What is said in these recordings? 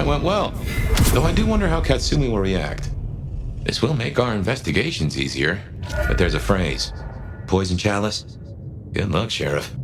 That went well. Though I do wonder how Katsumi will react. This will make our investigations easier. But there's a phrase. Poison chalice? Good luck, Sheriff.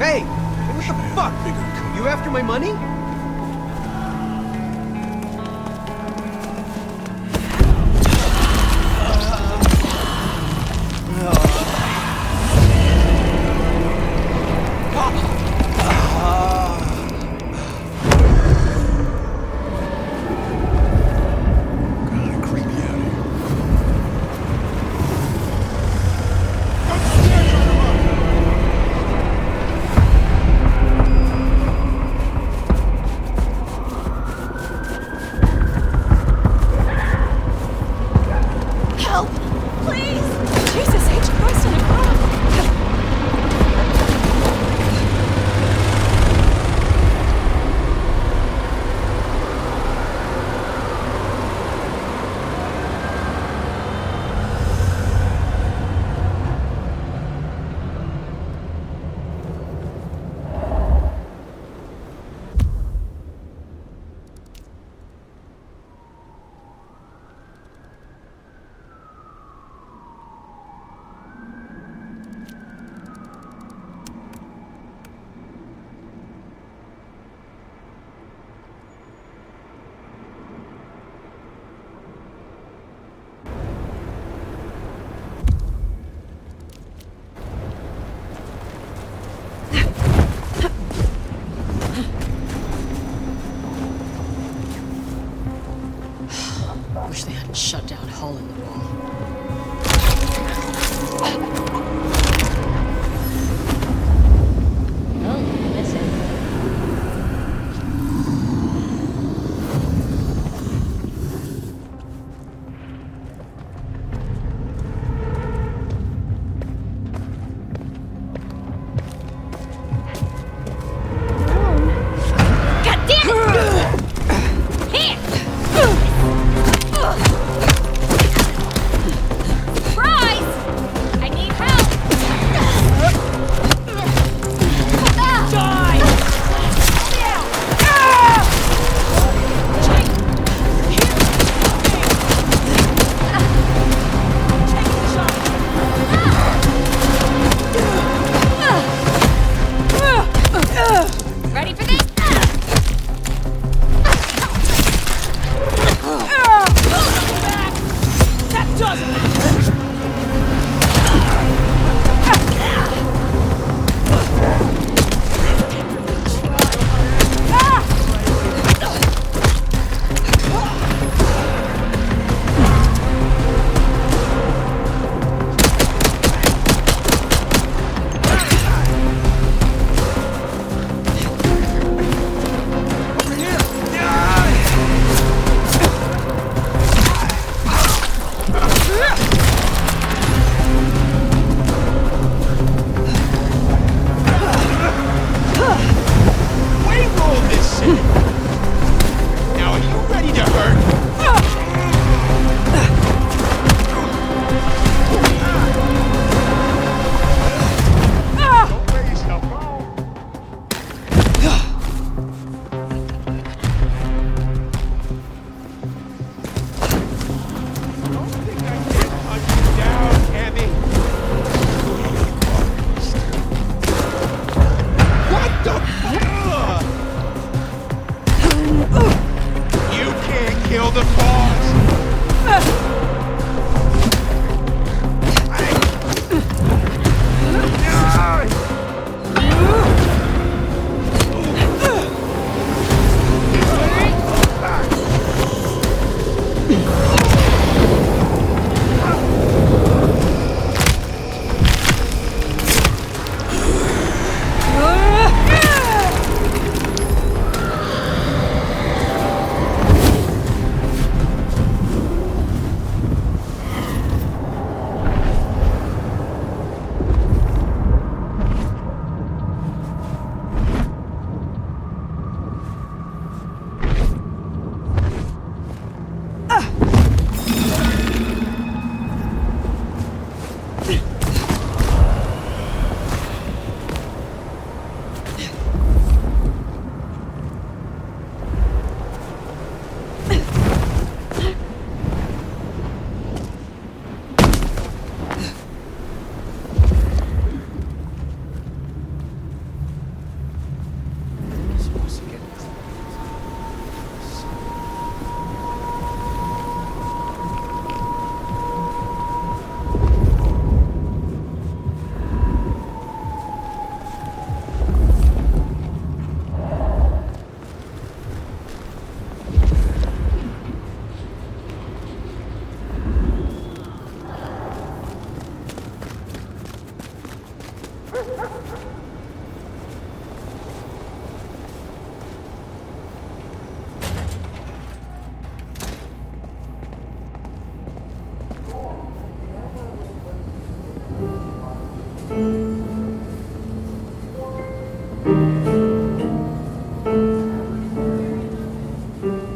Hey! What the fuck? You after my money?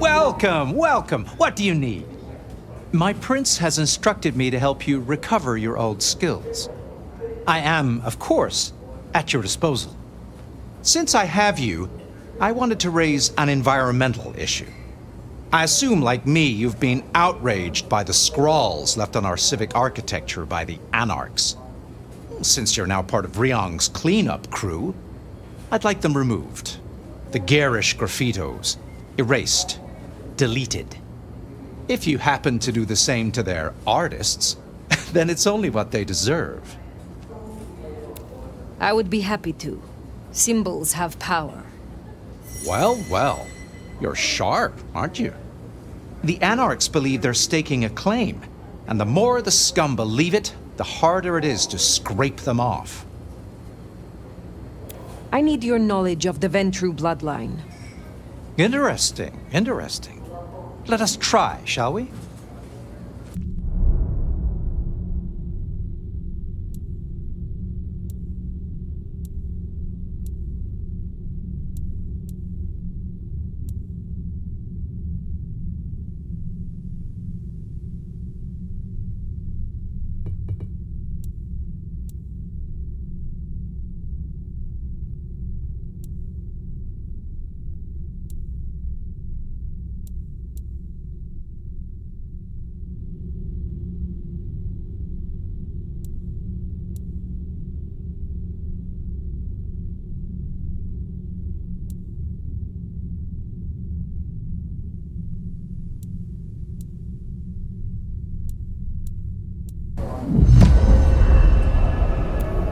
Welcome, welcome. What do you need? My prince has instructed me to help you recover your old skills. I am, of course, at your disposal. Since I have you, I wanted to raise an environmental issue. I assume, like me, you've been outraged by the scrawls left on our civic architecture by the Anarchs. Since you're now part of Ryong's cleanup crew, I'd like them removed. The garish graffitos erased, deleted. If you happen to do the same to their artists, then it's only what they deserve. I would be happy to. Symbols have power. Well, well. You're sharp, aren't you? The Anarchs believe they're staking a claim, and the more the scum believe it, the harder it is to scrape them off. I need your knowledge of the Ventru bloodline. Interesting, interesting. Let us try, shall we?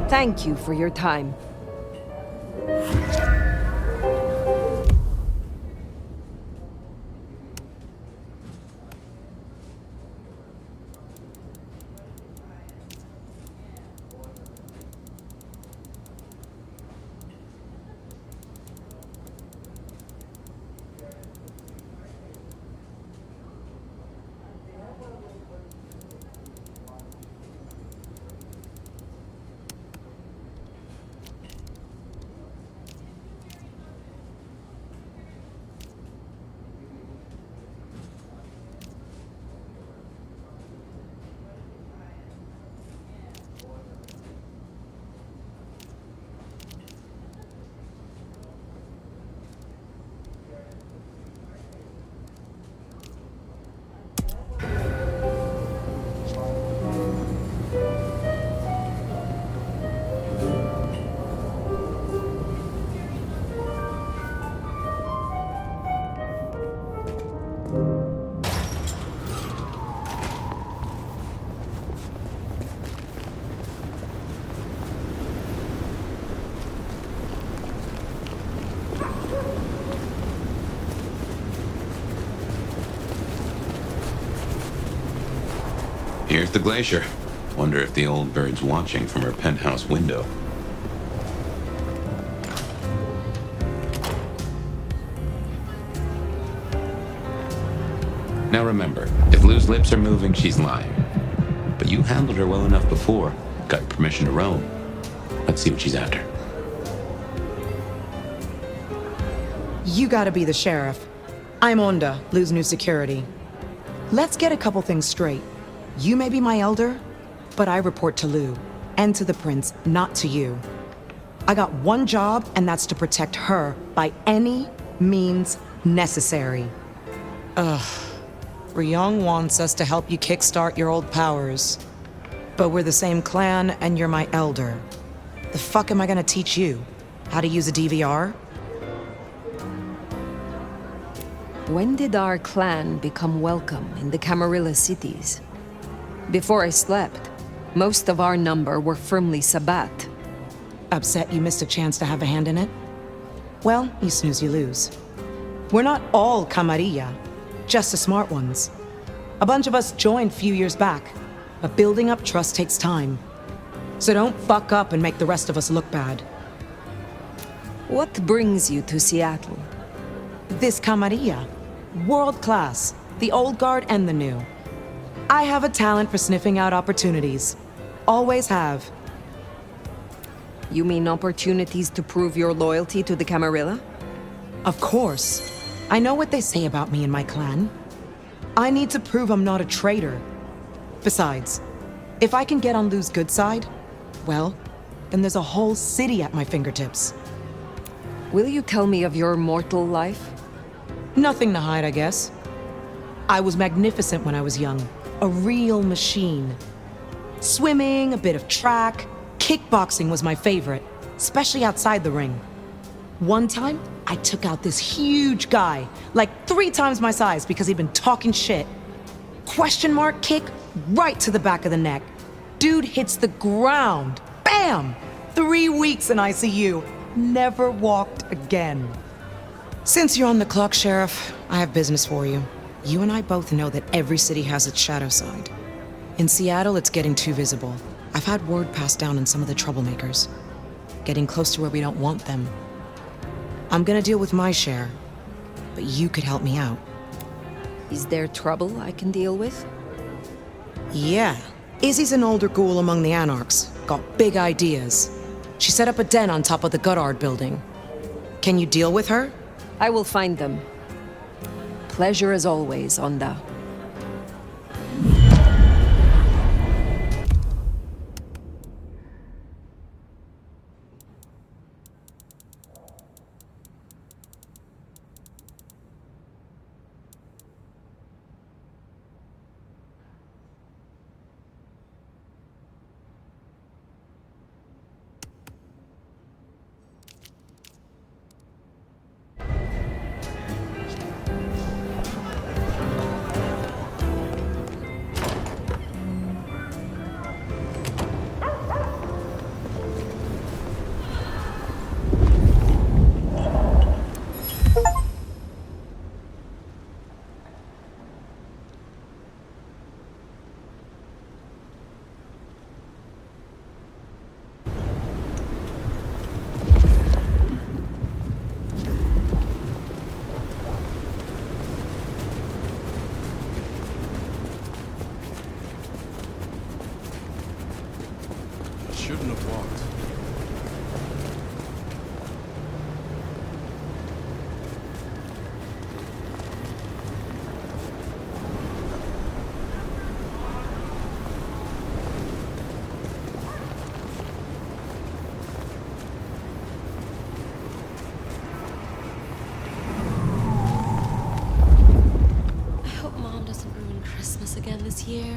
Thank you for your time. Here's the glacier. Wonder if the old bird's watching from her penthouse window. Now remember, if Lou's lips are moving, she's lying. But you handled her well enough before. Got permission to roam. Let's see what she's after. You gotta be the sheriff. I'm Onda, Lou's new security. Let's get a couple things straight. You may be my elder, but I report to Lou, and to the prince, not to you. I got one job, and that's to protect her by any means necessary. Ryong wants us to help you kickstart your old powers. But we're the same clan, and you're my elder. The fuck am I gonna teach you? How to use a DVR? When did our clan become welcome in the Camarilla cities? Before I slept, most of our number were firmly Sabbat. Upset you missed a chance to have a hand in it? Well, you snooze, you lose. We're not all Camarilla, just the smart ones. A bunch of us joined a few years back, but building up trust takes time. So don't fuck up and make the rest of us look bad. What brings you to Seattle? This camarilla. World class. The old guard and the new. I have a talent for sniffing out opportunities. Always have. You mean opportunities to prove your loyalty to the Camarilla? Of course. I know what they say about me and my clan. I need to prove I'm not a traitor. Besides, if I can get on Lou's good side, well, then there's a whole city at my fingertips. Will you tell me of your mortal life? Nothing to hide, I guess. I was magnificent when I was young. A real machine. Swimming, a bit of track, kickboxing was my favorite, especially outside the ring. One time, I took out this huge guy, like 3 times my size because he'd been talking shit. Question mark kick right to the back of the neck. Dude hits the ground. Bam! 3 weeks in ICU. Never walked again. Since you're on the clock, Sheriff, I have business for you. You and I both know that every city has its shadow side. In Seattle, it's getting too visible. I've had word passed down on some of the troublemakers. Getting close to where we don't want them. I'm gonna deal with my share, but you could help me out. Is there trouble I can deal with? Yeah. Izzy's an older ghoul among the Anarchs. Got big ideas. She set up a den on top of the Goddard building. Can you deal with her? I will find them. Pleasure as always, Onda. Shouldn't have walked. I hope Mom doesn't ruin Christmas again this year.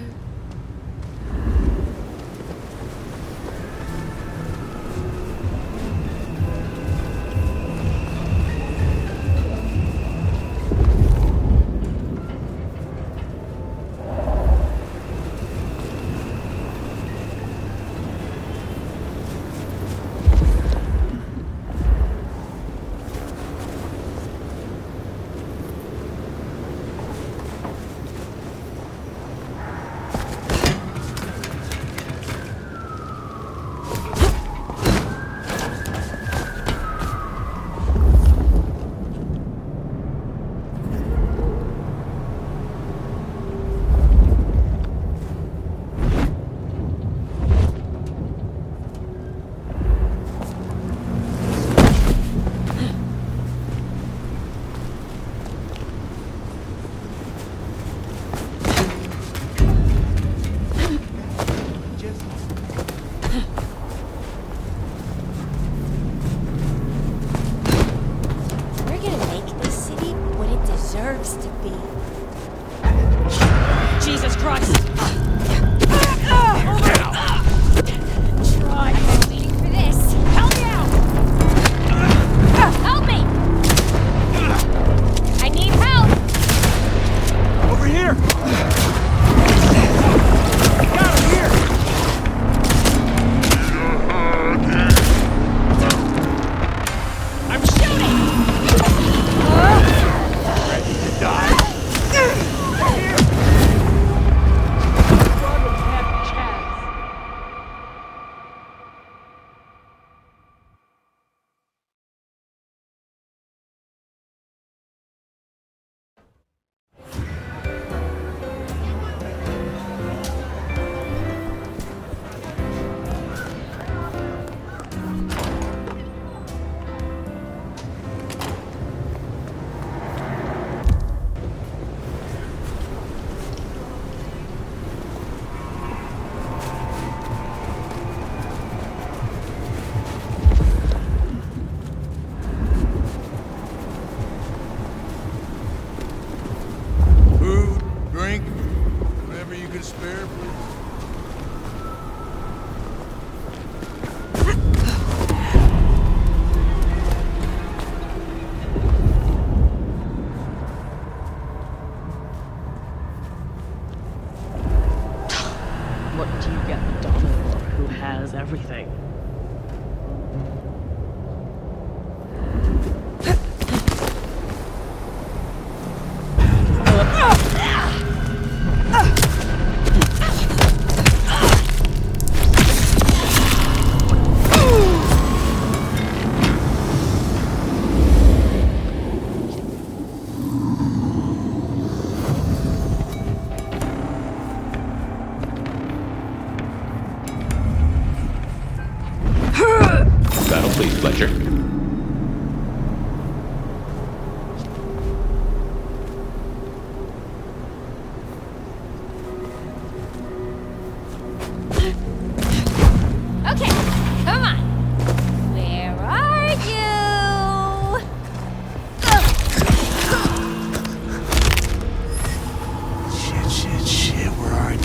everything. Battle, please, Fletcher. Okay, come on. Where are you? Shit, where are you?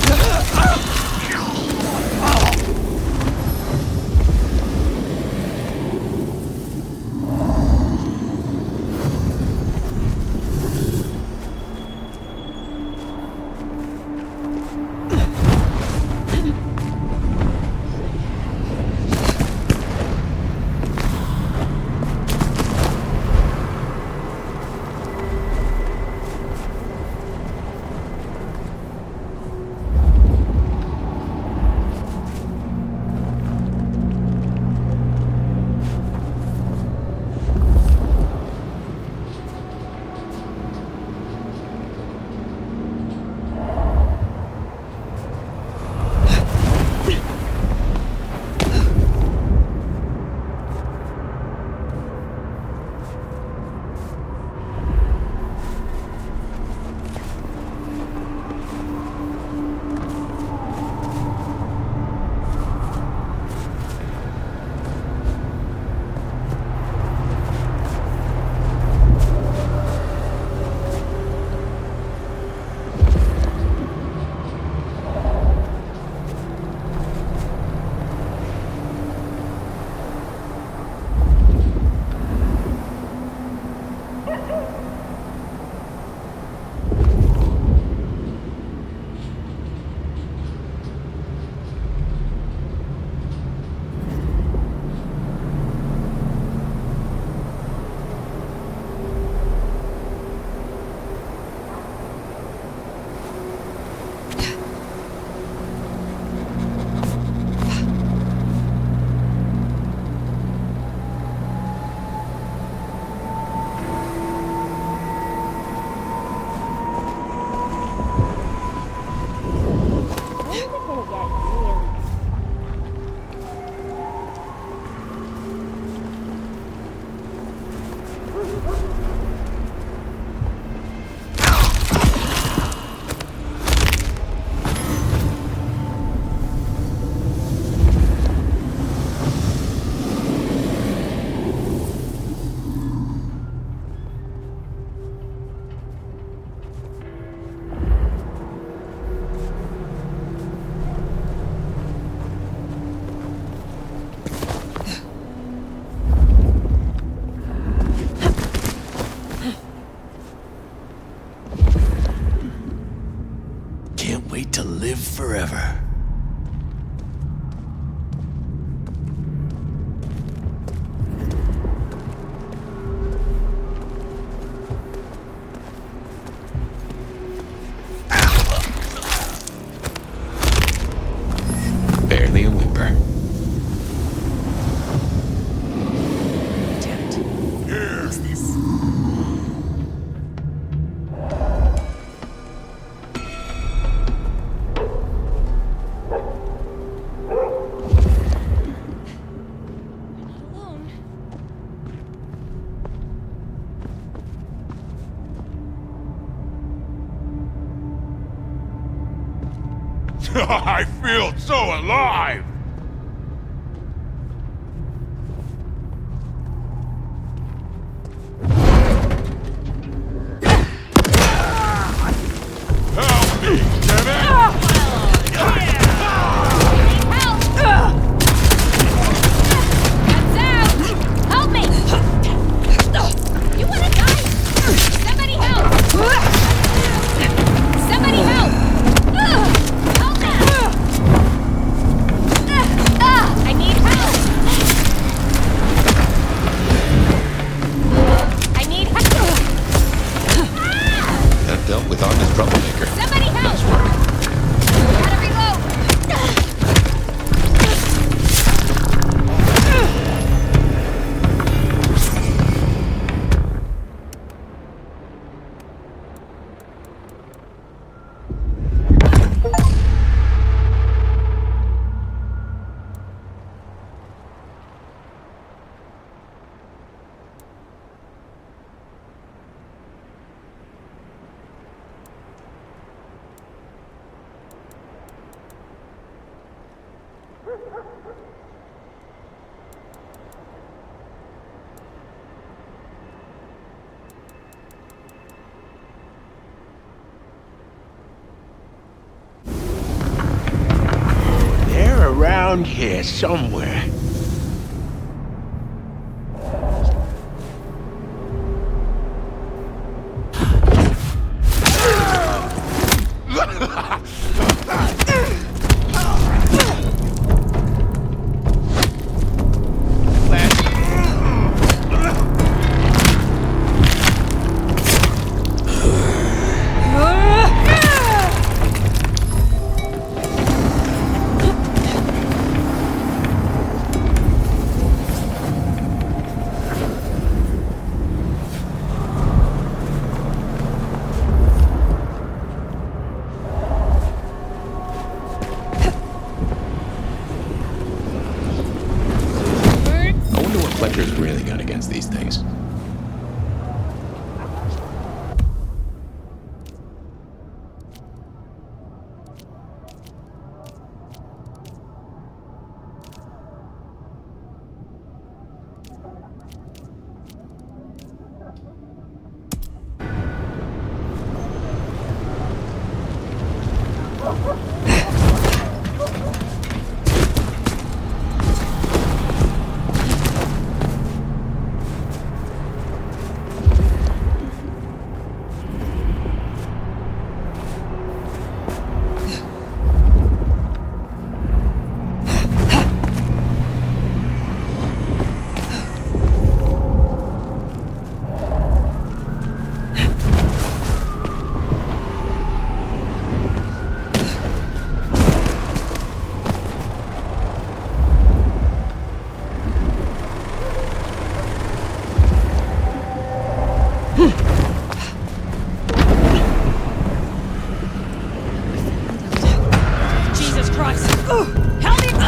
Wait to live forever. Barely a whimper. What's this? I feel so alive! Help me, damn it! Help me! You wanna die? Somebody help! Somebody help! Help me! around here somewhere. Fletcher's really got against these things. Jesus Christ! Help me!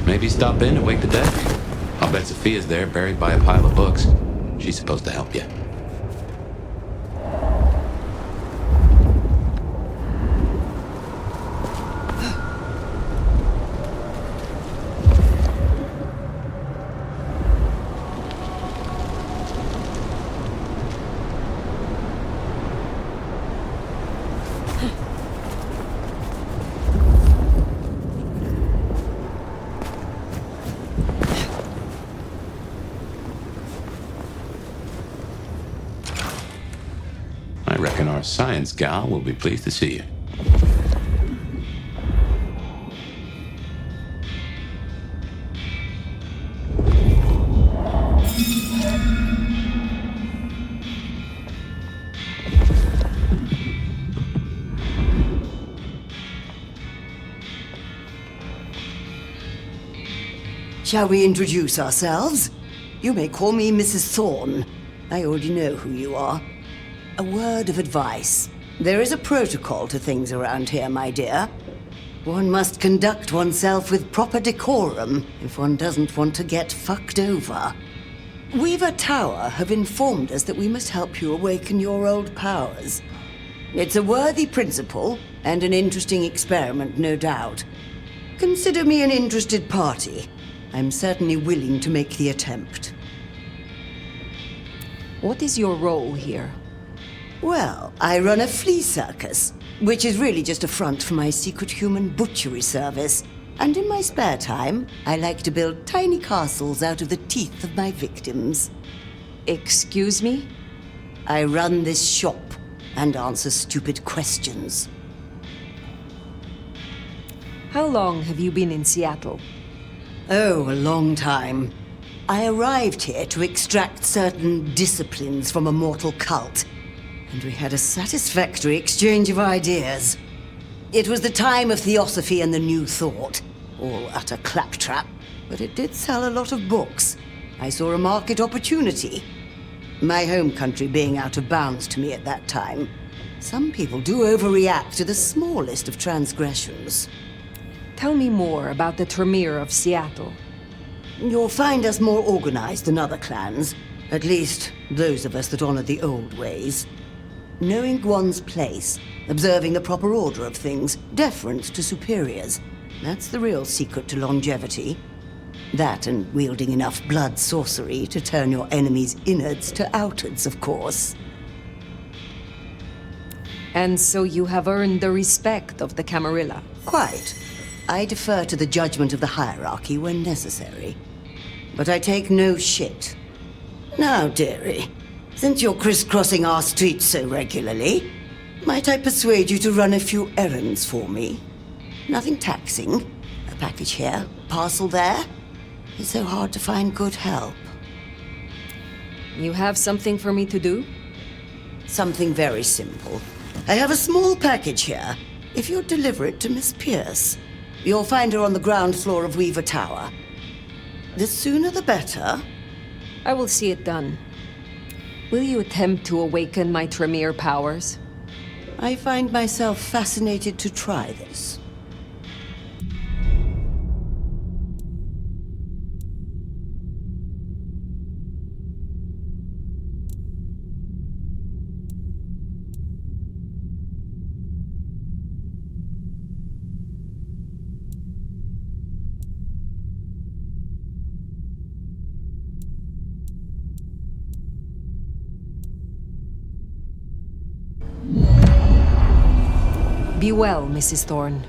Maybe stop in and wake the dead. I'll bet Sophia's there, buried by a pile of books. She's supposed to help you. I reckon our science gal will be pleased to see you. Shall we introduce ourselves? You may call me Mrs. Thorne. I already know who you are. A word of advice. There is a protocol to things around here, my dear. One must conduct oneself with proper decorum if one doesn't want to get fucked over. Weaver Tower have informed us that we must help you awaken your old powers. It's a worthy principle and an interesting experiment, no doubt. Consider me an interested party. I'm certainly willing to make the attempt. What is your role here? Well, I run a flea circus, which is really just a front for my secret human butchery service. And in my spare time, I like to build tiny castles out of the teeth of my victims. Excuse me? I run this shop and answer stupid questions. How long have you been in Seattle? Oh, a long time. I arrived here to extract certain disciplines from a mortal cult, and we had a satisfactory exchange of ideas. It was the time of Theosophy and the New Thought, all utter claptrap, but it did sell a lot of books. I saw a market opportunity. My home country being out of bounds to me at that time. Some people do overreact to the smallest of transgressions. Tell me more about the Tremere of Seattle. You'll find us more organized than other clans. At least, those of us that honor the old ways. Knowing one's place, observing the proper order of things, deference to superiors. That's the real secret to longevity. That and wielding enough blood sorcery to turn your enemy's innards to outards, of course. And so you have earned the respect of the Camarilla. Quite. I defer to the judgment of the hierarchy when necessary. But I take no shit. Now, dearie, since you're crisscrossing our streets so regularly, might I persuade you to run a few errands for me? Nothing taxing. A package here, a parcel there. It's so hard to find good help. You have something for me to do? Something very simple. I have a small package here. If you'd deliver it to Miss Pierce, you'll find her on the ground floor of Weaver Tower. The sooner the better. I will see it done. Will you attempt to awaken my Tremere powers? I find myself fascinated to try this. Be well, Mrs. Thorne.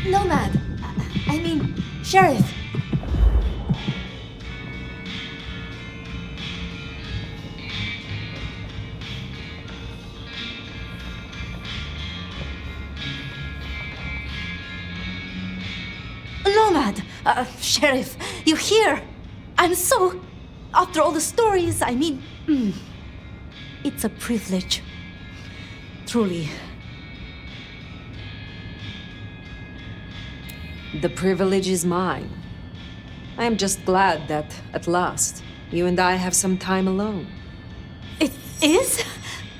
Nomad! I mean, Sheriff! Nomad! Sheriff, you here? I'm so... After all the stories, I mean... it's a privilege. Truly. The privilege is mine. I am just glad that, at last, you and I have some time alone. It is?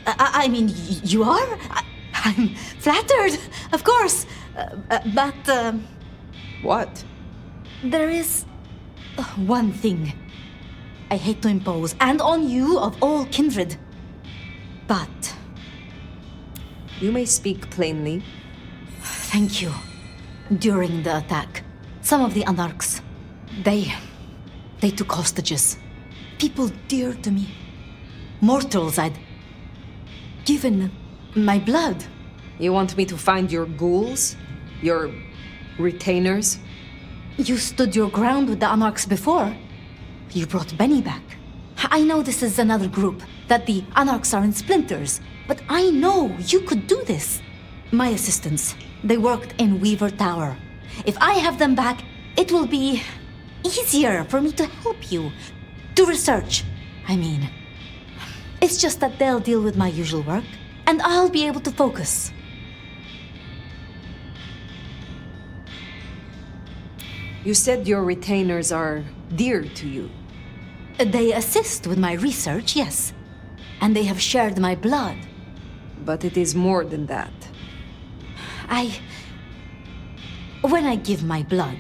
I mean, you are? I'm flattered, of course. But, What? there is one thing I hate to impose, and on you of all kindred. But You may speak plainly. thank you. During the attack, some of the Anarchs, they took hostages. People dear to me. Mortals I'd given my blood. You want me to find your ghouls? Your retainers? You stood your ground with the Anarchs before. You brought Benny back. I know this is another group, that the Anarchs are in splinters, but I know you could do this. My assistants, they worked in Weaver Tower. If I have them back, it will be easier for me to help you. Do research, I mean. It's just that they'll deal with my usual work, and I'll be able to focus. You said your retainers are dear to you. They assist with my research, yes. And they have shared my blood. But it is more than that. When I give my blood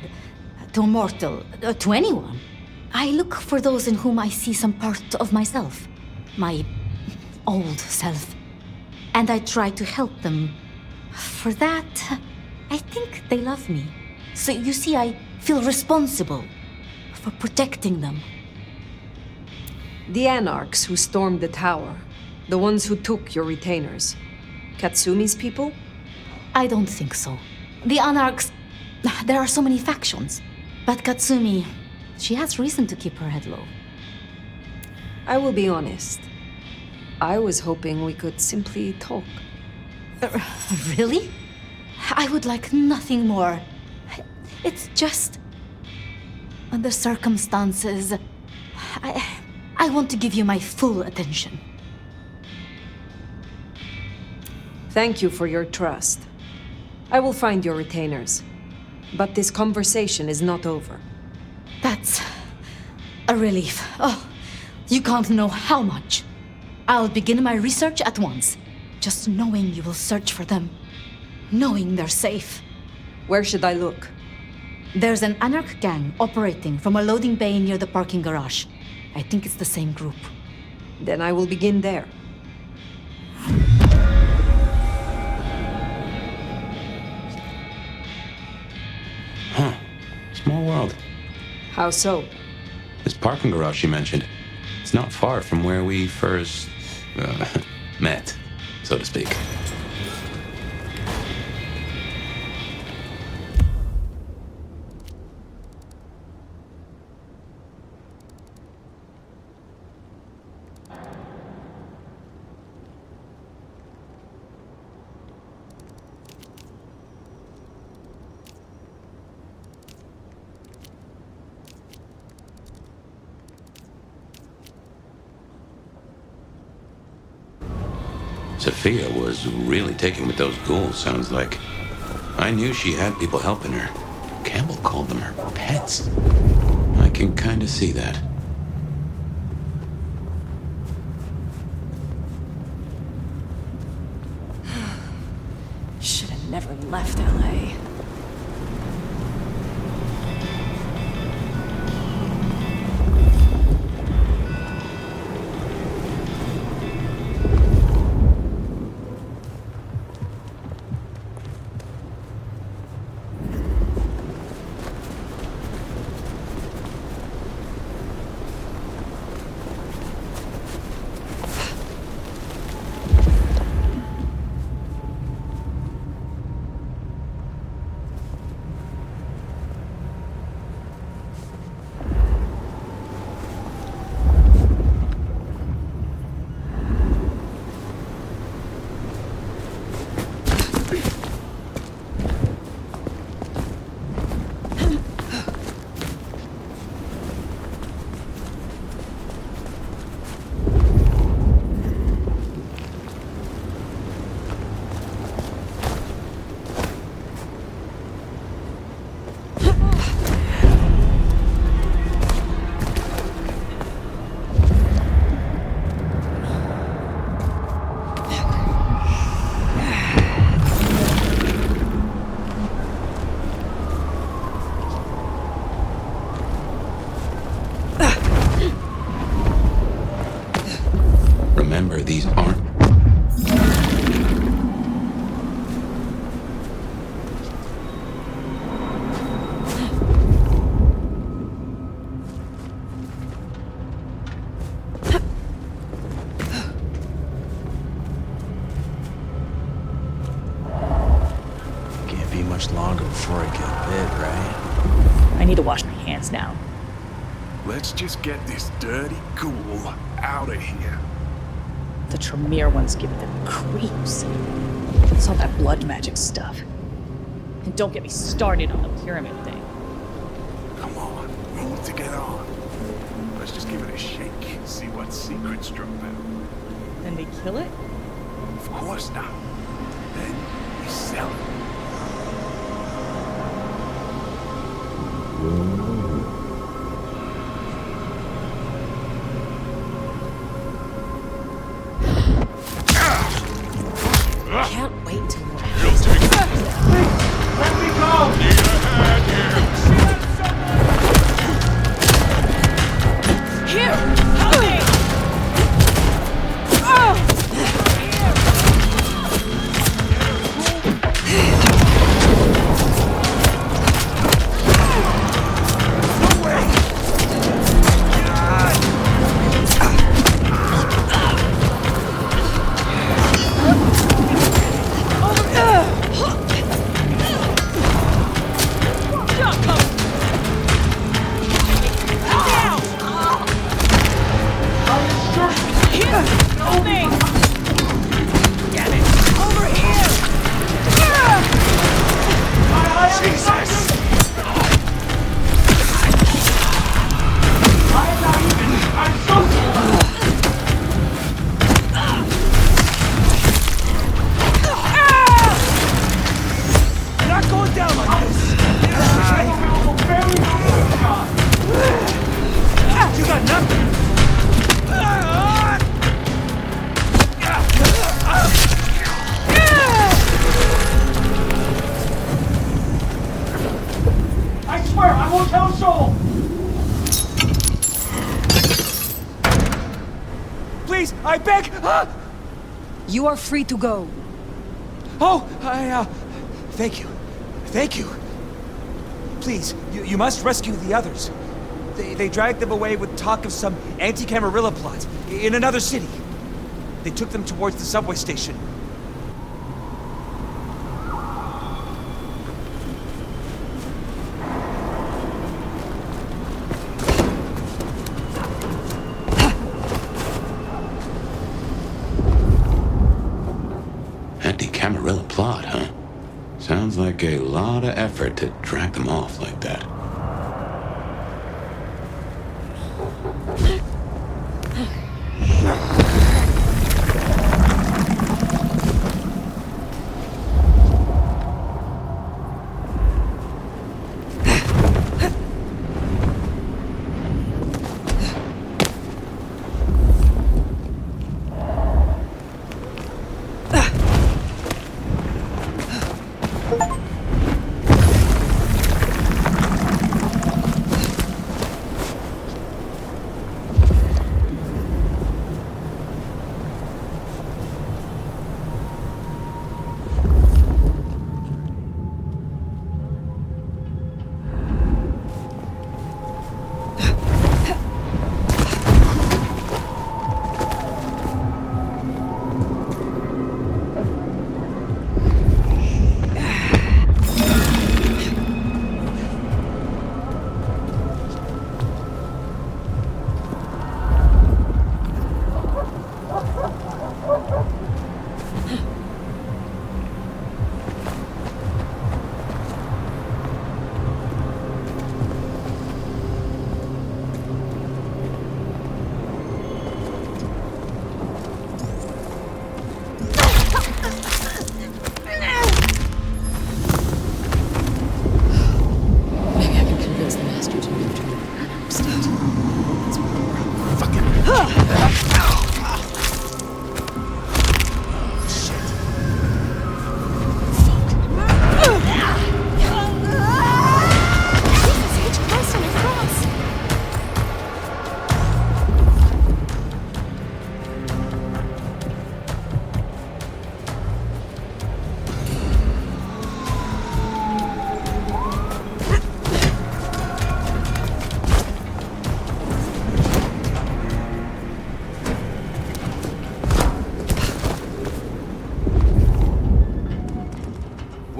to a mortal, to anyone, I look for those in whom I see some part of myself. My old self. and I try to help them. For that, I think they love me. So you see, I feel responsible for protecting them. The Anarchs who stormed the tower, the ones who took your retainers. Katsumi's people? I don't think so. The Anarchs, there are so many factions. But Katsumi, she has reason to keep her head low. I will be honest. I was hoping we could simply talk. Really? I would like nothing more. It's just... the circumstances... I want to give you my full attention. Thank you for your trust. I will find your retainers. But this conversation is not over. That's a relief. Oh, you can't know how much. I'll begin my research at once. Just knowing you will search for them. Knowing they're safe. Where should I look? There's an Anarch gang operating from a loading bay near the parking garage. I think it's the same group. Then I will begin there. Huh. Small world. How so? This parking garage you mentioned, it's not far from where we first met, so to speak. Sophia was really taken with those ghouls, sounds like. I knew she had people helping her. Campbell called them her pets. I can kind of see that. Should have never left LA. Remember, these aren't... Can't be much longer before I get bit, right? I need to wash my hands now. Let's just get this dirty ghoul out of here. The Tremere ones give them creeps. It's all that blood magic stuff. And don't get me started on the pyramid thing. Come on, we need to get on. Let's just give it a shake, see what secrets drop out. Then they kill it? Of course not. Then we sell it. Can't wait till we're You'll take it. Let me go! Need a hand here. Here! Help me! I beg! You are free to go. Oh, thank you. Thank you. Please, you must rescue the others. They dragged them away with talk of some anti-Camarilla plot in another city. They took them towards the subway station. Anti-Camarilla plot, huh? Sounds like a lot of effort to drag them off like that.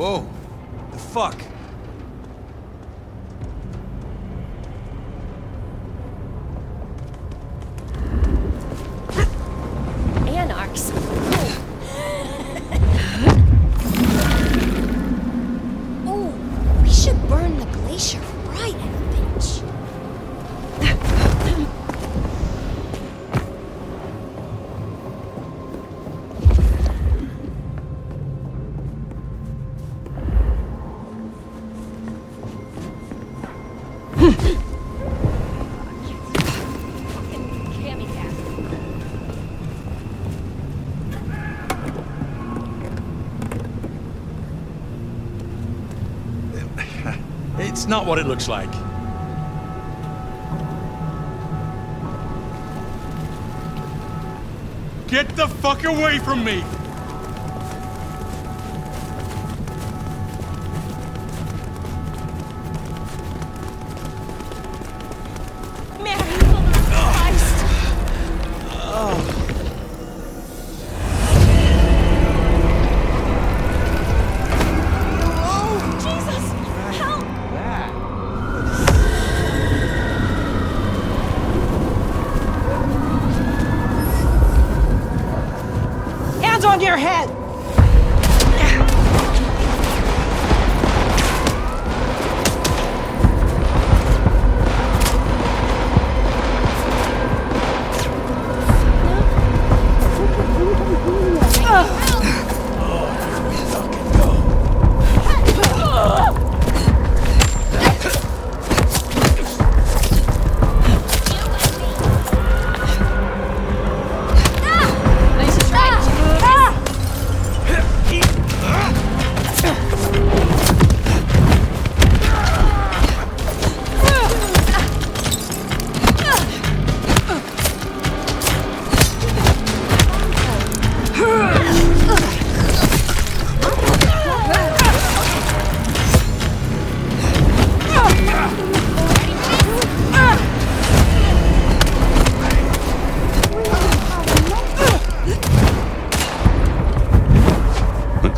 Whoa. The fuck? Anarchs. Oh, we should burn the glacier right in the bitch. It's not what it looks like. Get the fuck away from me! On your head!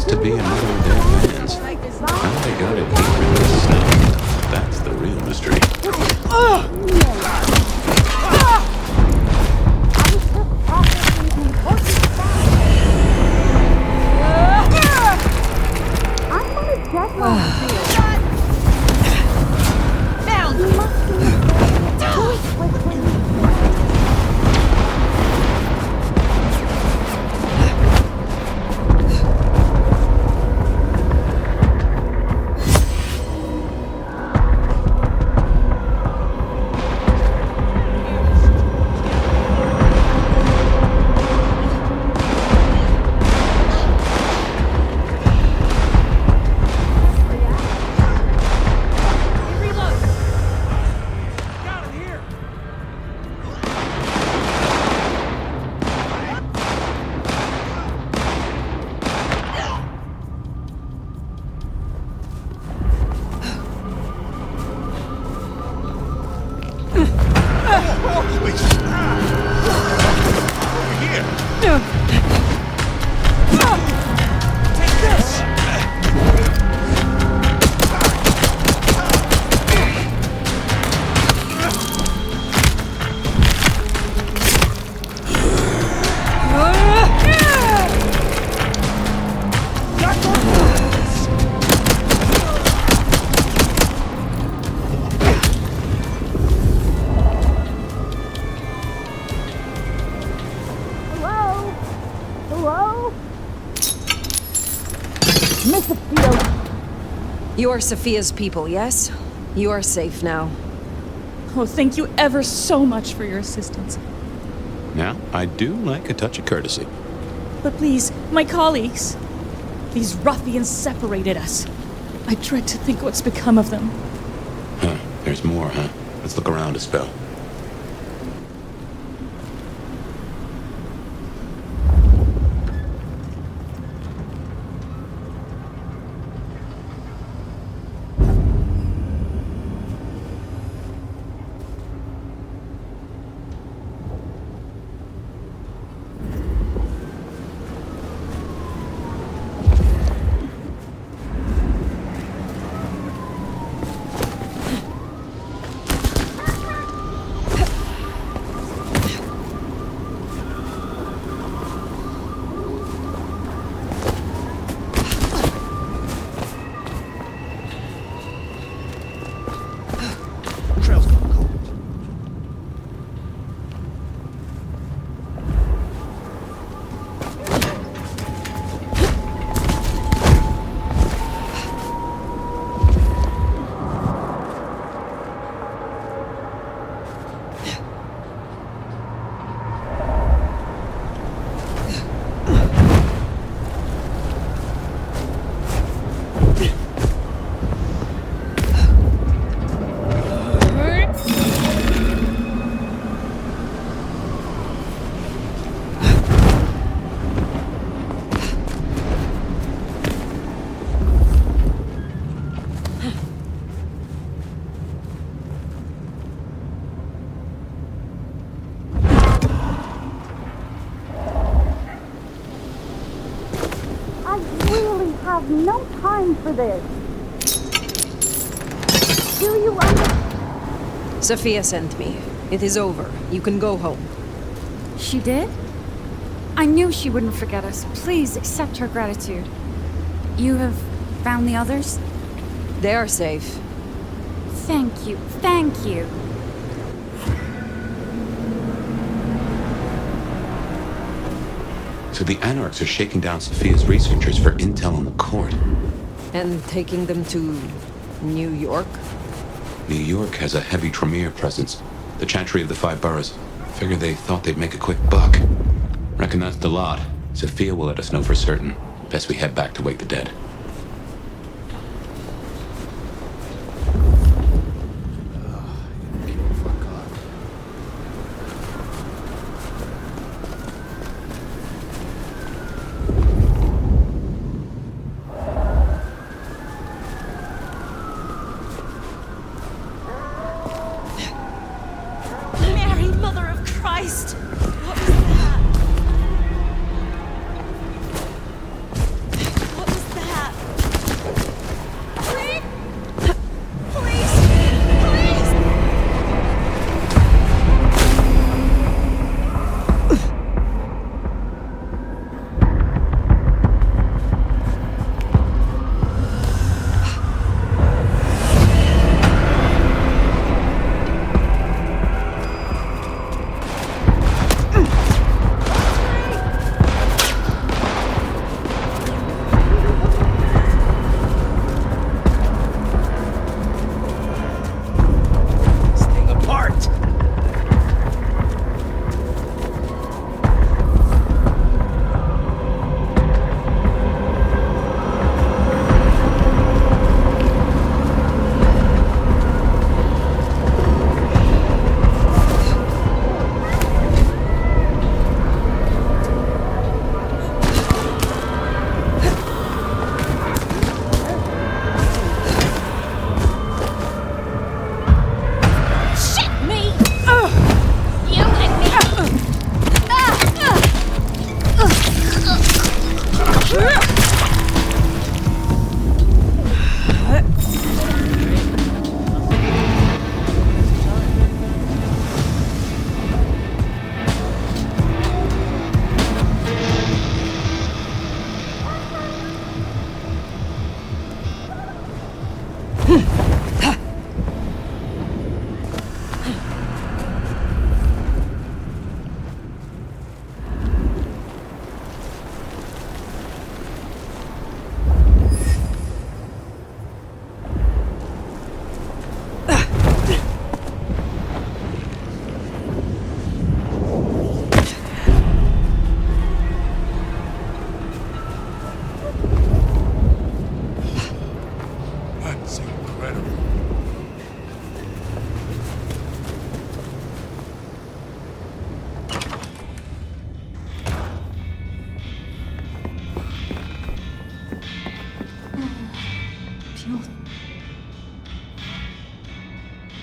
Looks to be another of their fans. How they got it here in the snow? That's the real mystery. You are Sophia's people, yes? You are safe now. Oh, thank you ever so much for your assistance. Now, I do like a touch of courtesy. But please, my colleagues. These ruffians separated us. I dread to think what's become of them. Huh, there's more, huh? Let's look around a spell. have no time for this. Do you understand? Sophia sent me. It is over. You can go home. She did? I knew she wouldn't forget us. Please accept her gratitude. You have found the others? They are safe. Thank you. Thank you. So the Anarchs are shaking down Sophia's researchers for intel on the court. And taking them to New York? New York has a heavy Tremere presence. The Chantry of the Five Boroughs. Figure they thought they'd make a quick buck. Reckon that's the lot. Sophia will let us know for certain. Best we head back to wake the dead.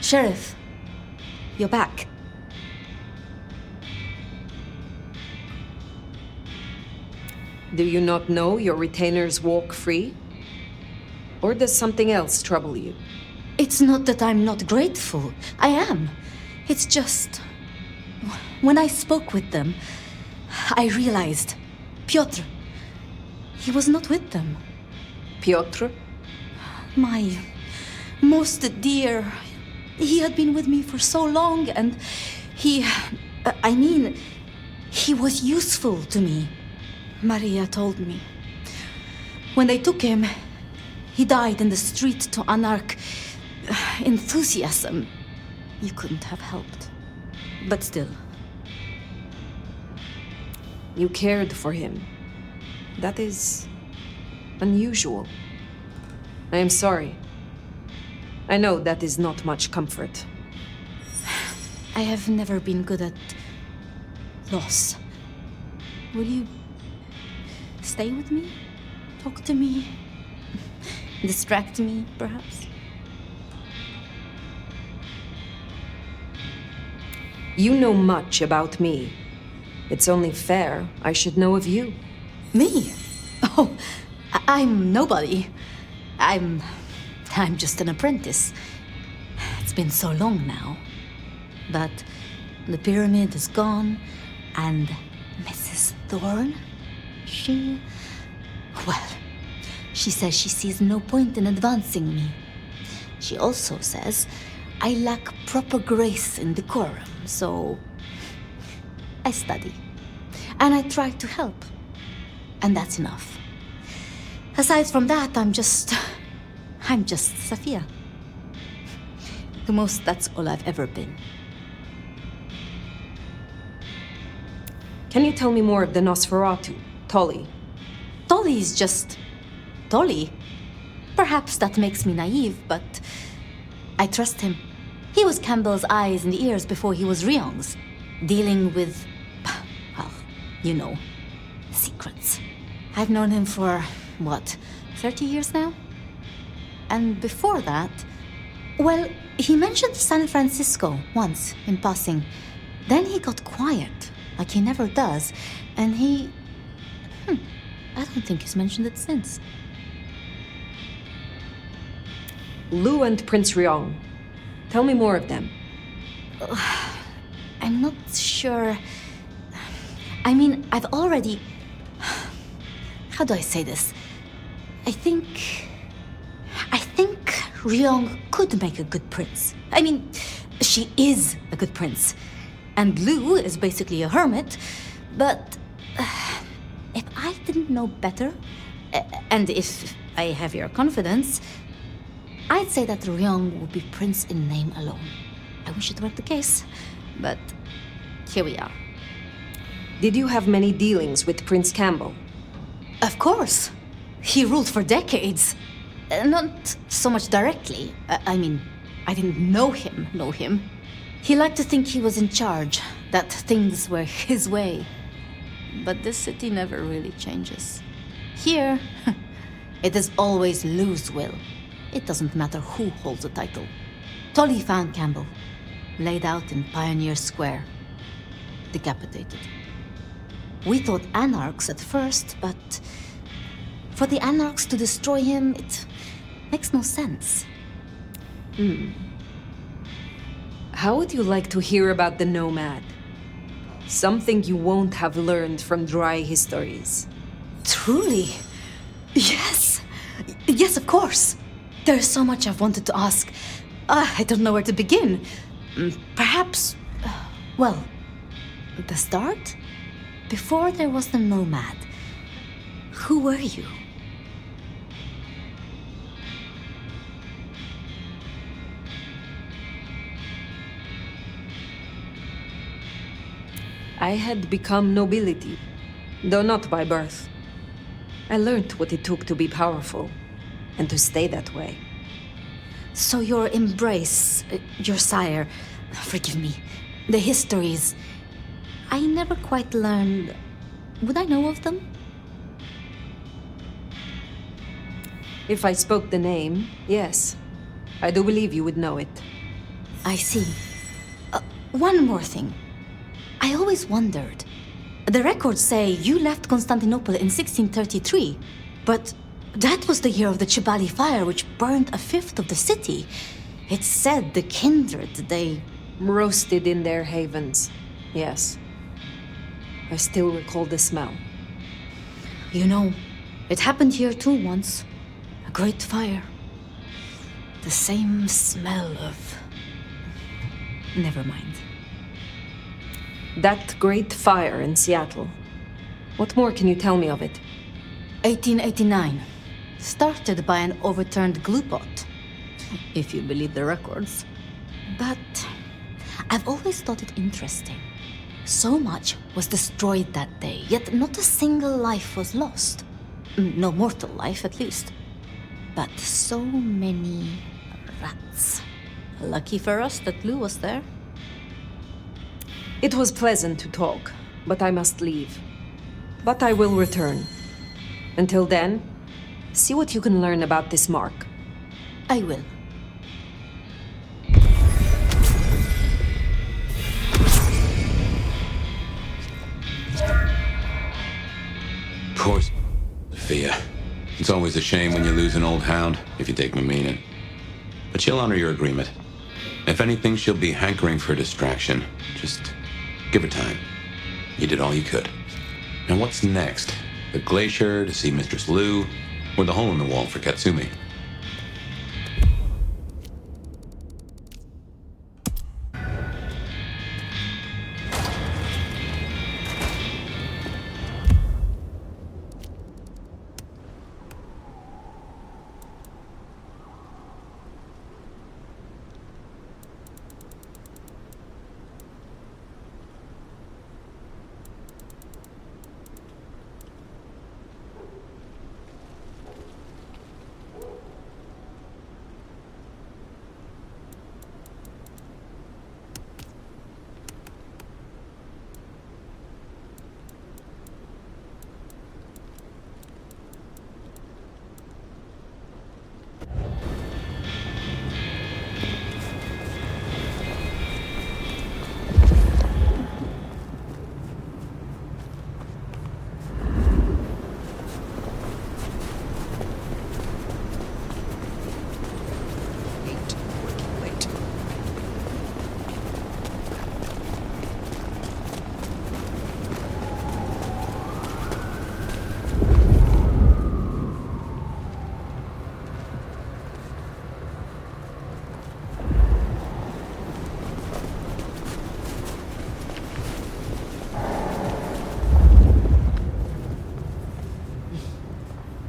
Sheriff, you're back. Do you not know your retainers walk free? Or does something else trouble you? It's not that I'm not grateful. I am. It's just... When I spoke with them, I realized Piotr, he was not with them. Piotr? My most dear. He had been with me for so long, and he was useful to me. Maria told me. When they took him, he died in the street to Anarch enthusiasm. You couldn't have helped. But still. You cared for him. That is unusual. I am sorry. I know that is not much comfort. I have never been good at loss. Will you stay with me? Talk to me? Distract me, perhaps? You know much about me. It's only fair I should know of you. Me? Oh, I'm nobody. I'm just an apprentice. It's been so long now. But the pyramid is gone, and Mrs. Thorne, she says she sees no point in advancing me. She also says I lack proper grace and decorum, so I study. And I try to help. And that's enough. Aside from that, I'm just Safia. The most, that's all I've ever been. Can you tell me more of the Nosferatu, Tolly? Tolly is just Tolly. Perhaps that makes me naive, but I trust him. He was Campbell's eyes and ears before he was Ryong's, dealing with, well, you know, secrets. I've known him for, 30 years now? And before that, well, he mentioned San Francisco once in passing. Then he got quiet, like he never does, and I don't think he's mentioned it since. Lu and Prince Ryong. Tell me more of them. I'm not sure. I mean, I've already... How do I say this? I think Ryong could make a good prince. I mean, she is a good prince. And Lu is basically a hermit. But if I didn't know better, and if I have your confidence, I'd say that Ryong would be prince in name alone. I wish it were the case, but here we are. Did you have many dealings with Prince Campbell? Of course. He ruled for decades. Not so much directly. I mean, I didn't know him. He liked to think he was in charge, that things were his way. But this city never really changes. Here, it is always Lu's will. It doesn't matter who holds the title. Tolly found Campbell, laid out in Pioneer Square, decapitated. We thought Anarchs at first, but for the Anarchs to destroy him, it makes no sense. How would you like to hear about the Nomad? Something you won't have learned from dry histories. Truly? Yes! Yes, of course! There's so much I've wanted to ask. I don't know where to begin. Perhaps... well, the start? Before there was the Nomad, who were you? I had become nobility, though not by birth. I learned what it took to be powerful, and to stay that way. So your embrace, your sire, forgive me, the histories, I never quite learned. Would I know of them? If I spoke the name, yes. I do believe you would know it. I see. One more thing. I always wondered. The records say you left Constantinople in 1633, but that was the year of the Chibali fire, which burned a fifth of the city. It said the kindred, they... Roasted in their havens, yes. I still recall the smell. You know, it happened here too once. A great fire. The same smell of... Never mind. That great fire in Seattle. What more can you tell me of it? 1889. Started by an overturned glue pot. If you believe the records. But I've always thought it interesting. So much was destroyed that day, yet not a single life was lost. No mortal life, at least. But so many rats. Lucky for us that Lou was there. It was pleasant to talk, but I must leave. But I will return. Until then, see what you can learn about this mark. I will. Of course, Fia. It's always a shame when you lose an old hound, if you take my meaning. But she'll honor your agreement. If anything, she'll be hankering for distraction. Just give her time. You did all you could. Now what's next? The glacier to see Mistress Lou, or the hole in the wall for Katsumi?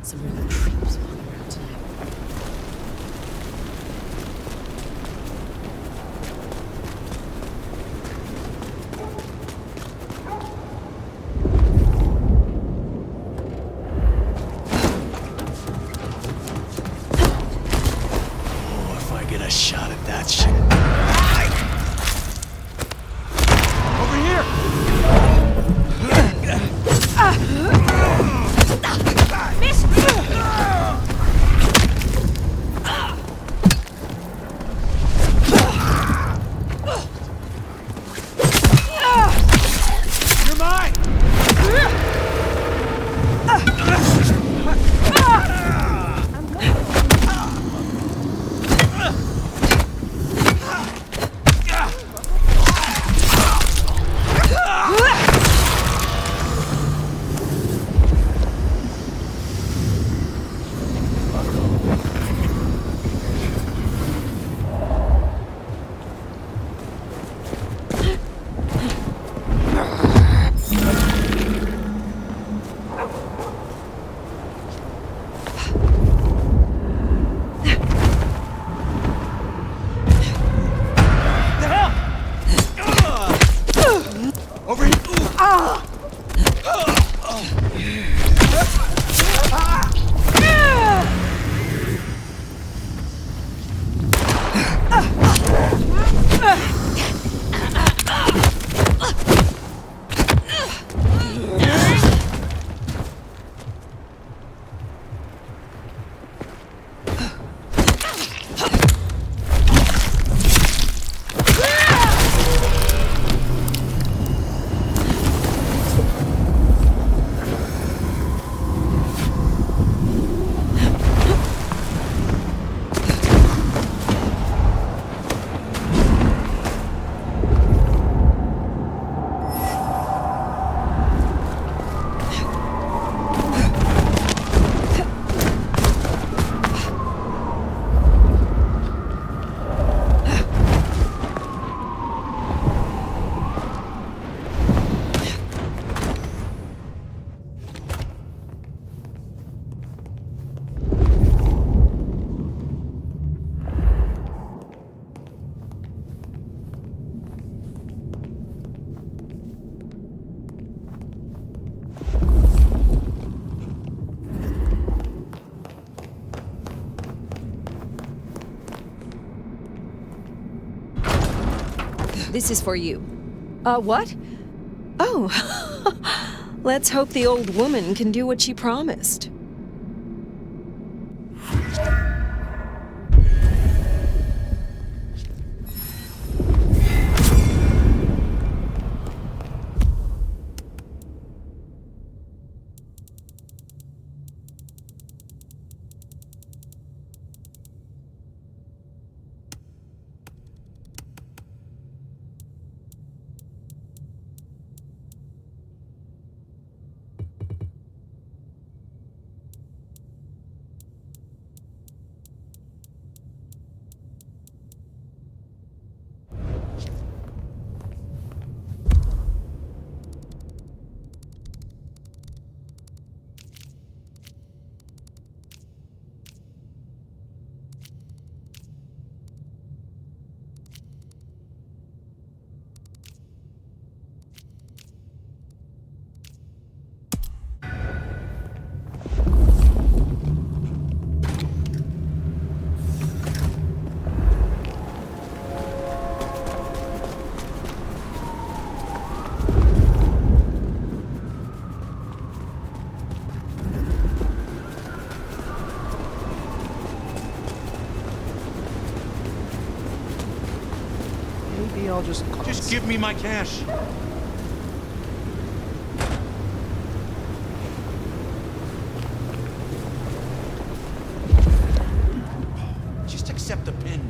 Some real creeps walking around tonight. Oh, if I get a shot at that shit. Over here! You're mine! This is for you. What? Oh. Let's hope the old woman can do what she promised. Maybe I'll just call Just give me my cash. Just accept the pin.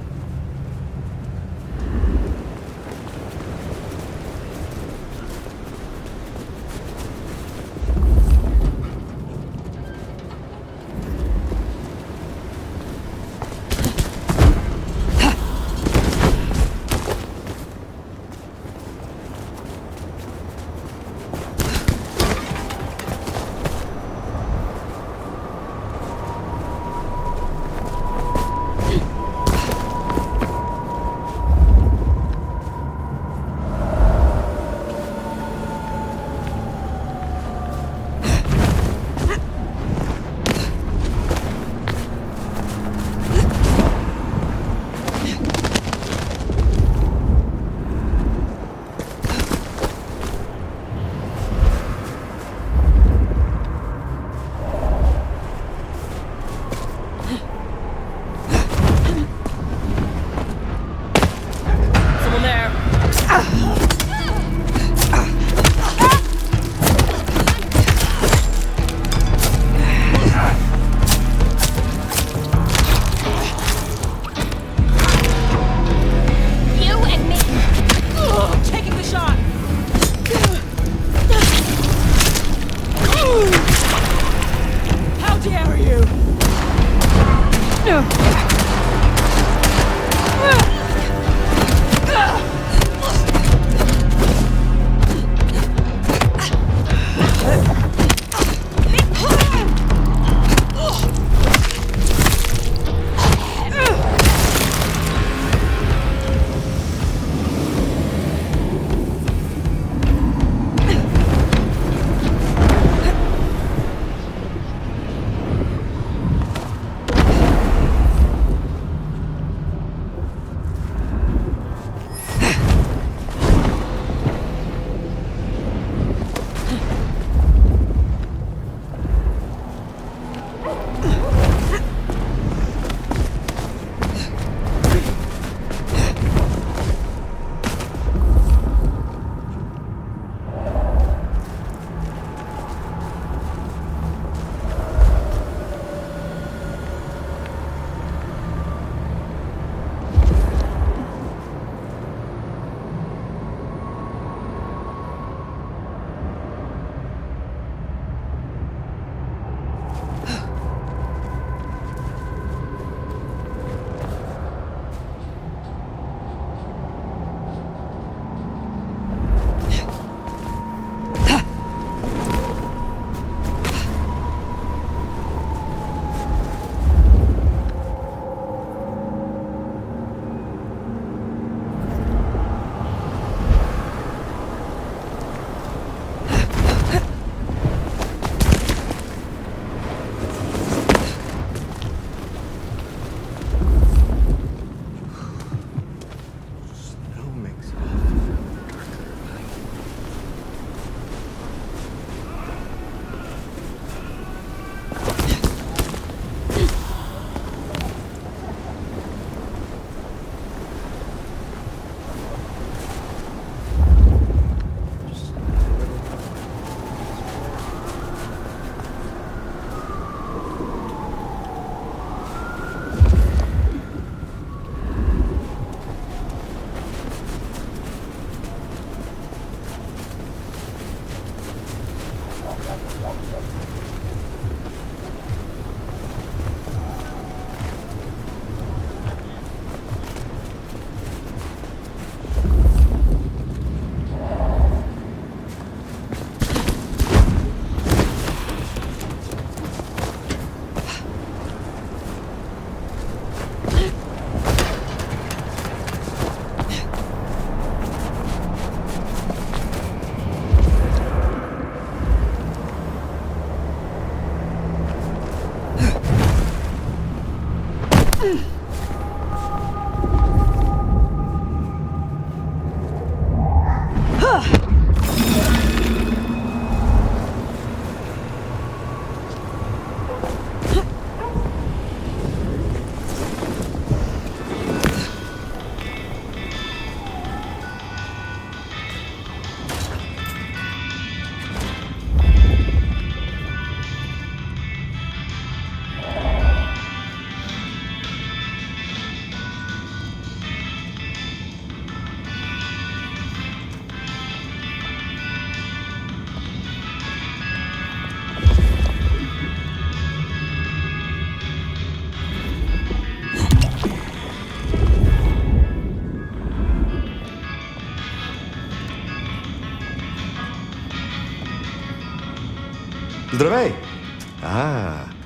Здравей!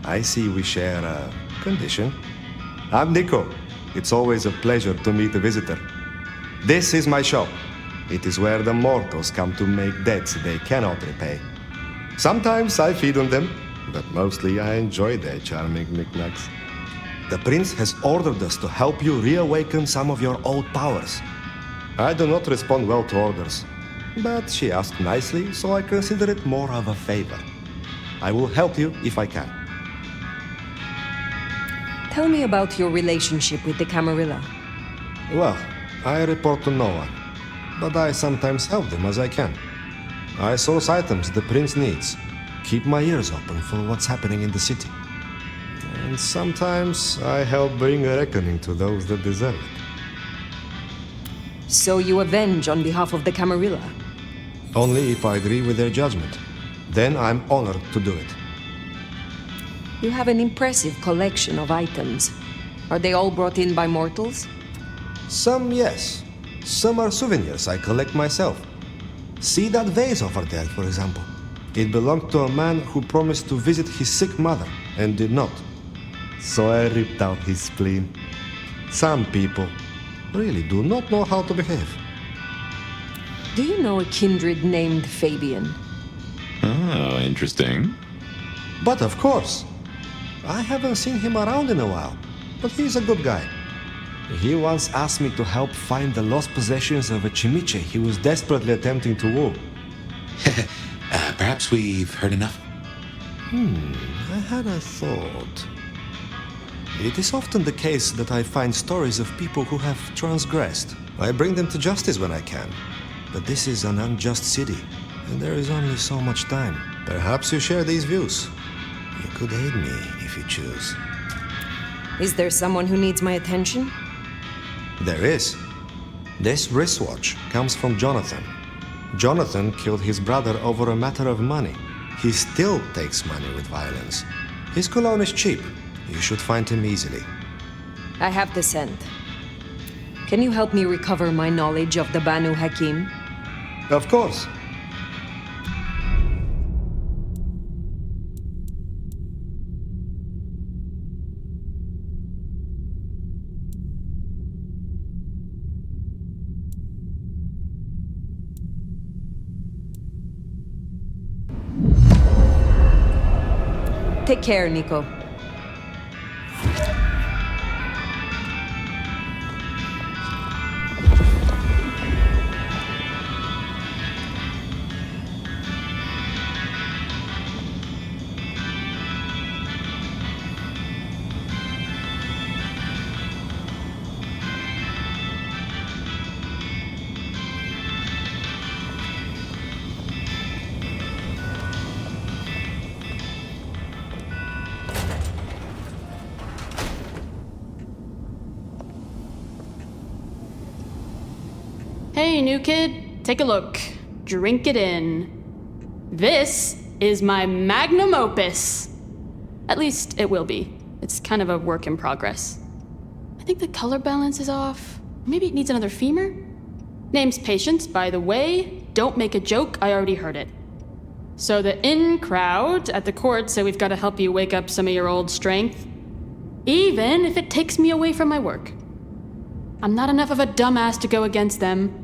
I see we share a condition. I'm Nico. It's always a pleasure to meet a visitor. This is my shop. It is where the mortals come to make debts they cannot repay. Sometimes I feed on them, but mostly I enjoy their charming knickknacks. The prince has ordered us to help you reawaken some of your old powers. I do not respond well to orders, but she asked nicely, so I consider it more of a favor. I will help you if I can. Tell me about your relationship with the Camarilla. Well, I report to no one, but I sometimes help them as I can. I source items the prince needs, keep my ears open for what's happening in the city. And sometimes I help bring a reckoning to those that deserve it. So you avenge on behalf of the Camarilla? Only if I agree with their judgment. Then I'm honored to do it. You have an impressive collection of items. Are they all brought in by mortals? Some, yes. Some are souvenirs I collect myself. See that vase over there, for example. It belonged to a man who promised to visit his sick mother and did not. So I ripped out his spleen. Some people really do not know how to behave. Do you know a kindred named Fabian? Oh, interesting. But of course. I haven't seen him around in a while, but he's a good guy. He once asked me to help find the lost possessions of a chimiche he was desperately attempting to woo. Perhaps we've heard enough? I had a thought. It is often the case that I find stories of people who have transgressed. I bring them to justice when I can. But this is an unjust city, and there is only so much time. Perhaps you share these views. You could aid me if you choose. Is there someone who needs my attention? There is. This wristwatch comes from Jonathan. Jonathan killed his brother over a matter of money. He still takes money with violence. His cologne is cheap. You should find him easily. I have the scent. Can you help me recover my knowledge of the Banu Hakim? Of course. Take care, Nico. Hey, new kid, take a look. Drink it in. This is my magnum opus. At least it will be. It's kind of a work in progress. I think the color balance is off. Maybe it needs another femur? Name's Patience, by the way. Don't make a joke, I already heard it. So the in crowd at the court say we've got to help you wake up some of your old strength. Even if it takes me away from my work. I'm not enough of a dumbass to go against them.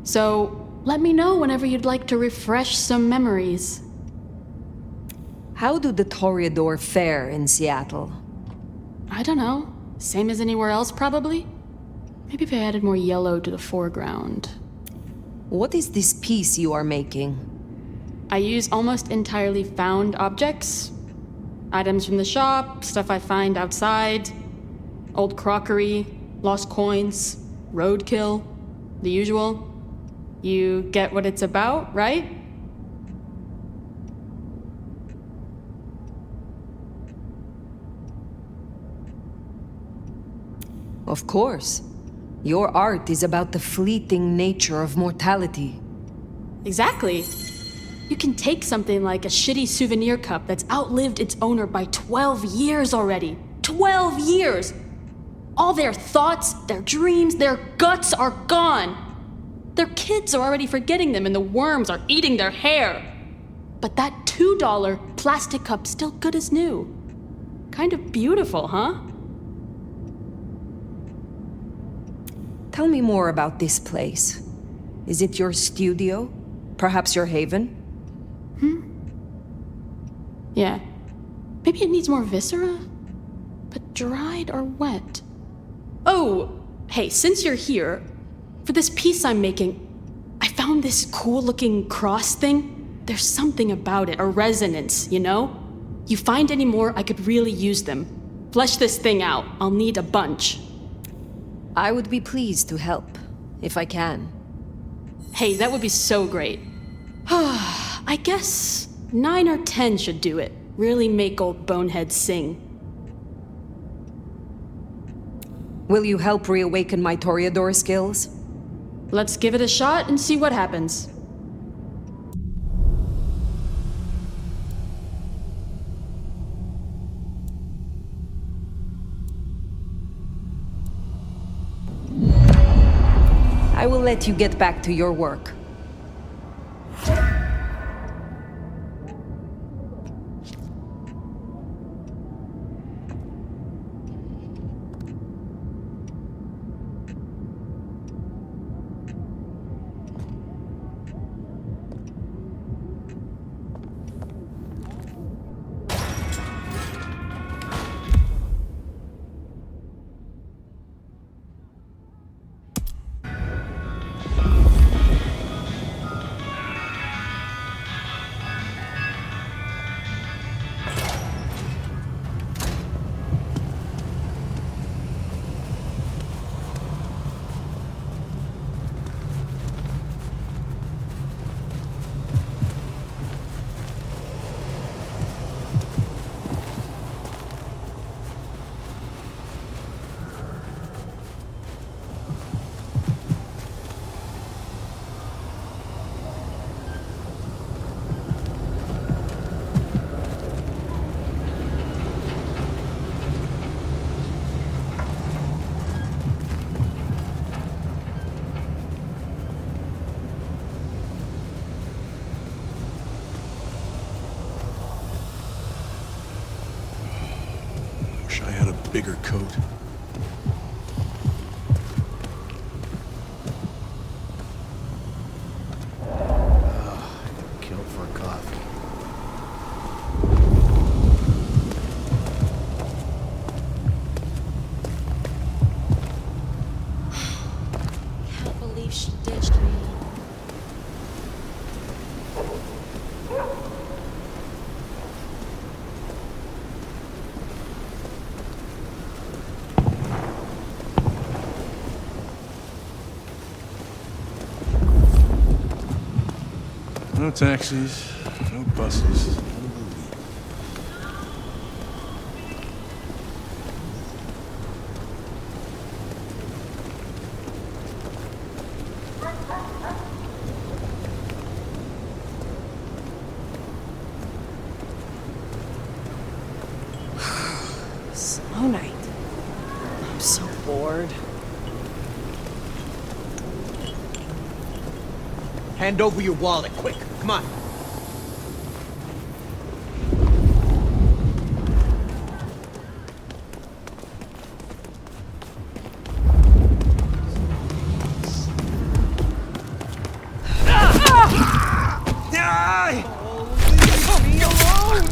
So, let me know whenever you'd like to refresh some memories. How do the Toreador fare in Seattle? I don't know. Same as anywhere else, probably? Maybe if I added more yellow to the foreground. What is this piece you are making? I use almost entirely found objects. Items from the shop, stuff I find outside, old crockery, lost coins, roadkill, the usual. You get what it's about, right? Of course. Your art is about the fleeting nature of mortality. Exactly. You can take something like a shitty souvenir cup that's outlived its owner by 12 years already. 12 years! All their thoughts, their dreams, their guts are gone. Their kids are already forgetting them and the worms are eating their hair. But that $2 plastic cup's still good as new. Kind of beautiful, huh? Tell me more about this place. Is it your studio? Perhaps your haven? Yeah. Maybe it needs more viscera? But dried or wet? Oh, hey, since you're here, for this piece I'm making, I found this cool-looking cross thing. There's something about it, a resonance, you know? You find any more, I could really use them. Flesh this thing out. I'll need a bunch. I would be pleased to help, if I can. Hey, that would be so great. I guess 9 or 10 should do it. Really make old Bonehead sing. Will you help reawaken my Toreador skills? Let's give it a shot and see what happens. I will let you get back to your work. Wish I had a bigger coat. Killed for a coffee. Can't believe she ditched me. No taxis, no buses. Slow night. I'm so bored. Hand over your wallet, quick. Come on. Leave me alone!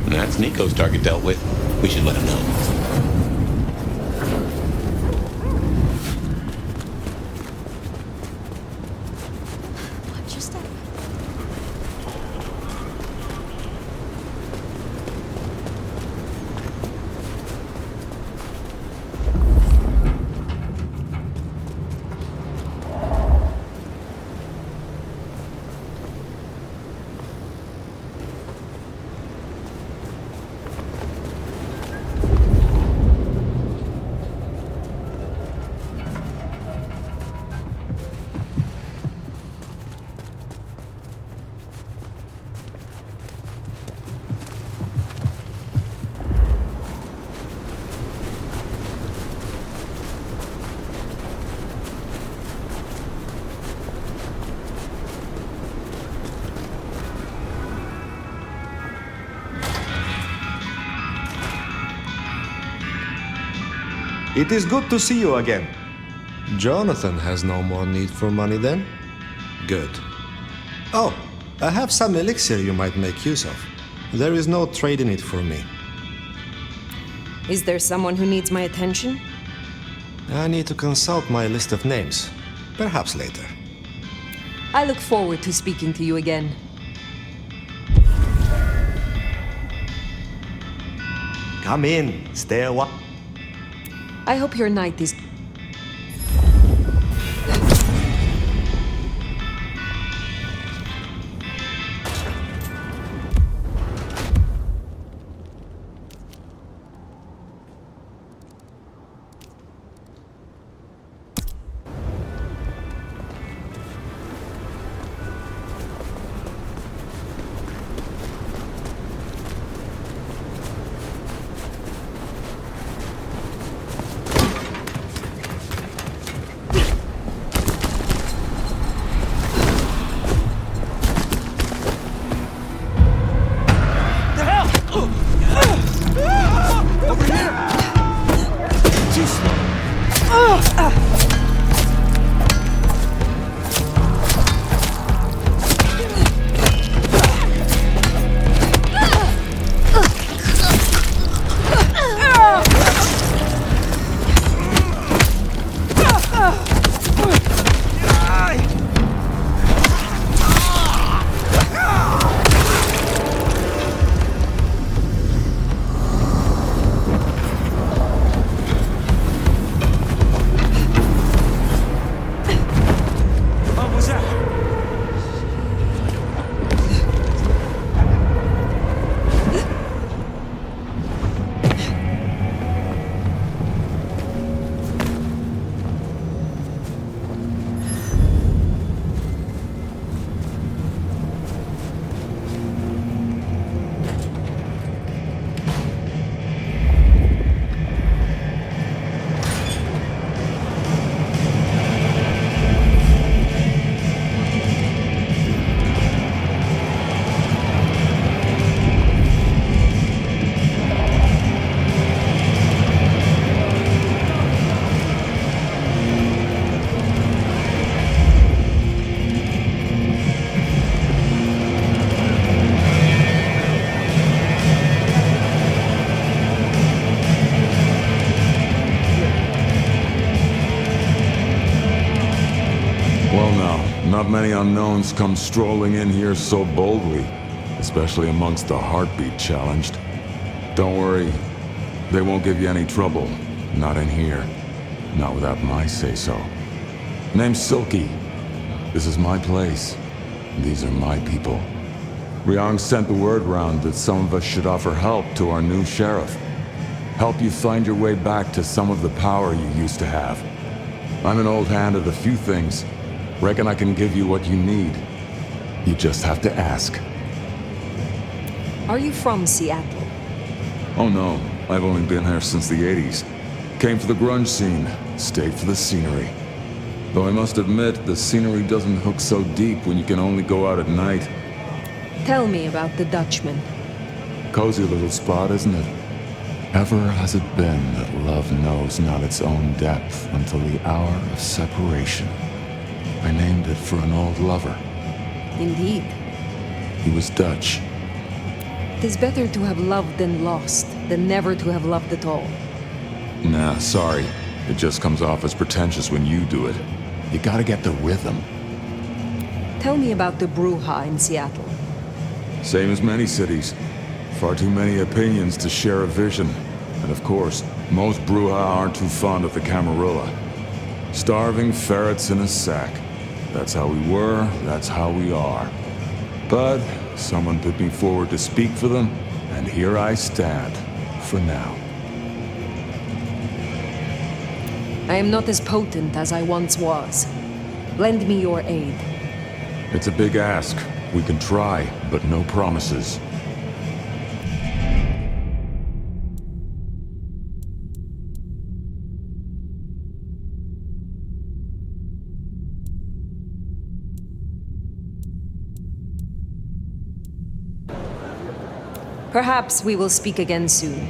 That's Nico's target dealt with. We should let him know. What just happened? It is good to see you again. Jonathan has no more need for money then? Good. Oh, I have some elixir you might make use of. There is no trade in it for me. Is there someone who needs my attention? I need to consult my list of names. Perhaps later. I look forward to speaking to you again. Come in, stay a while. I hope your night is... Not many unknowns come strolling in here so boldly, especially amongst the heartbeat challenged. Don't worry, they won't give you any trouble. Not in here. Not without my say-so. Name's Silky. This is my place. These are my people. Ryong sent the word round that some of us should offer help to our new sheriff. Help you find your way back to some of the power you used to have. I'm an old hand at a few things. Reckon I can give you what you need. You just have to ask. Are you from Seattle? Oh no, I've only been here since the 80s. Came for the grunge scene, stayed for the scenery. Though I must admit, the scenery doesn't hook so deep when you can only go out at night. Tell me about the Dutchman. Cozy little spot, isn't it? Ever has it been that love knows not its own depth until the hour of separation. I named it for an old lover. Indeed. He was Dutch. 'Tis better to have loved than lost, than never to have loved at all. Nah, sorry. It just comes off as pretentious when you do it. You gotta get the rhythm. Tell me about the Bruja in Seattle. Same as many cities. Far too many opinions to share a vision. And of course, most Bruja aren't too fond of the Camarilla. Starving ferrets in a sack. That's how we were, that's how we are. But someone put me forward to speak for them, and here I stand, for now. I am not as potent as I once was. Lend me your aid. It's a big ask. We can try, but no promises. Perhaps we will speak again soon.